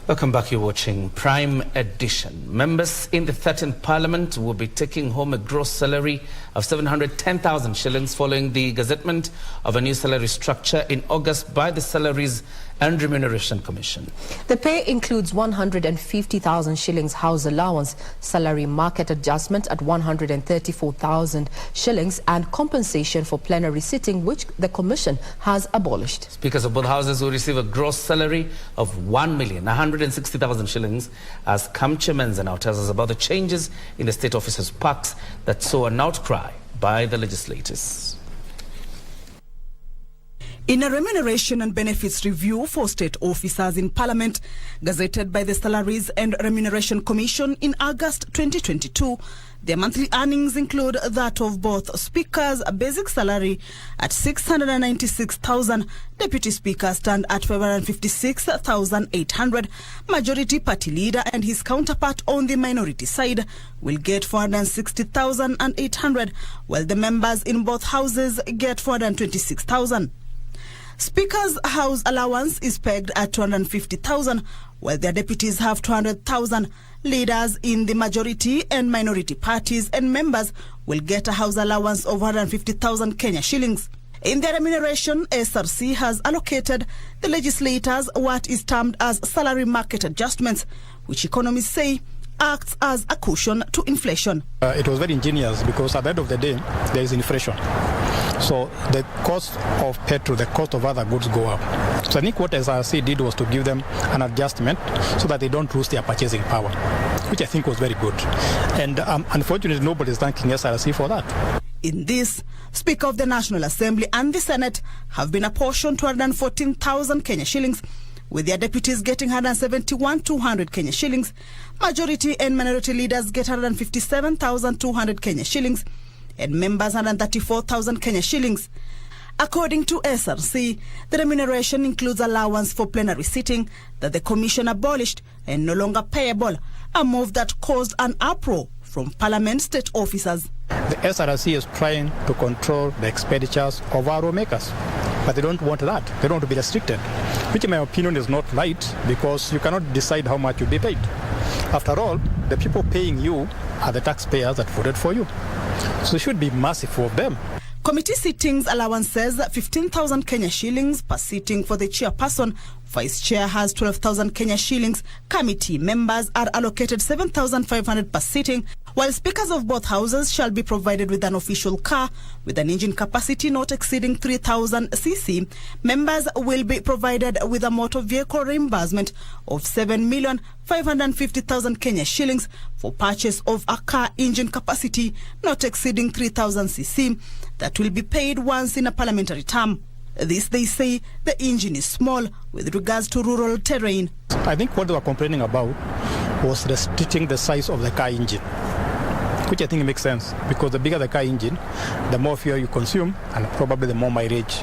Welcome back. You're watching Prime Edition. Members in the 13th Parliament will be taking home a gross salary of 710,000 shillings following the gazettement of a new salary structure in August by the Salaries and Remuneration Commission. The pay includes 150,000 shillings house allowance, salary market adjustment at 134,000 shillings, and compensation for plenary sitting, which the Commission has abolished. Speakers of both houses will receive a gross salary of 1,160,000 shillings, as Kamche Menza now tells us about the changes in the state officers' packs that saw an outcry by the legislators. In a remuneration and benefits review for state officers in Parliament, gazetted by the Salaries and Remuneration Commission in August 2022, their monthly earnings include that of both speakers, a basic salary at 696,000, deputy speakers stand at 556,800, majority party leader and his counterpart on the minority side will get 460,800, while the members in both houses get 426,000. Speaker's house allowance is pegged at 250,000, while their deputies have 200,000. Leaders in the majority and minority parties and members will get a house allowance of 150,000 Kenya shillings. In their remuneration, SRC has allocated the legislators what is termed as salary market adjustments, which economists say acts as a cushion to inflation. It was very ingenious because at the end of the day, there is inflation. So the cost of petrol, the cost of other goods go up. So I think what SRC did was to give them an adjustment so that they don't lose their purchasing power, which I think was very good. And unfortunately, nobody is thanking SRC for that. In this, Speaker of the National Assembly and the Senate have been apportioned 214,000 Kenya shillings, with their deputies getting 171,200 Kenya shillings. Majority and minority leaders get 157,200 Kenya shillings, and members 134,000 Kenya shillings. According to SRC, the remuneration includes allowance for plenary sitting that the Commission abolished and no longer payable, a move that caused an uproar from Parliament state officers. The SRC is trying to control the expenditures of our lawmakers, but they don't want that. They don't want to be restricted, which in my opinion is not right, because you cannot decide how much you'll be paid. After all, the people paying you are the taxpayers that voted for you. So it should be merciful of them. Committee sittings allowance says 15,000 Kenya shillings per sitting for the chairperson. Vice chair has 12,000 Kenya shillings. Committee members are allocated 7,500 per sitting, while speakers of both houses shall be provided with an official car with an engine capacity not exceeding 3,000 cc. Members will be provided with a motor vehicle reimbursement of 7,550,000 Kenya shillings for purchase of a car engine capacity not exceeding 3,000 cc that will be paid once in a parliamentary term. This, they say, the engine is small with regards to rural terrain. I think what they were complaining about was restricting the size of the car engine, which I think makes sense, because the bigger the car engine, the more fuel you consume and probably the more mileage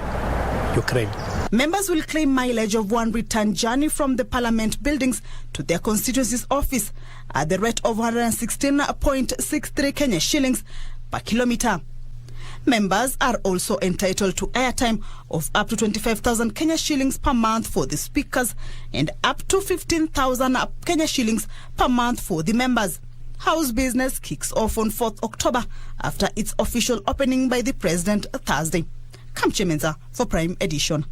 you claim. Members will claim mileage of one return journey from the Parliament buildings to their constituency's office at the rate of 116.63 Kenya shillings per kilometre. Members are also entitled to airtime of up to 25,000 Kenya shillings per month for the speakers and up to 15,000 Kenya shillings per month for the members. House business kicks off on 4th October after its official opening by the President Thursday. Kamche Menza for Prime Edition.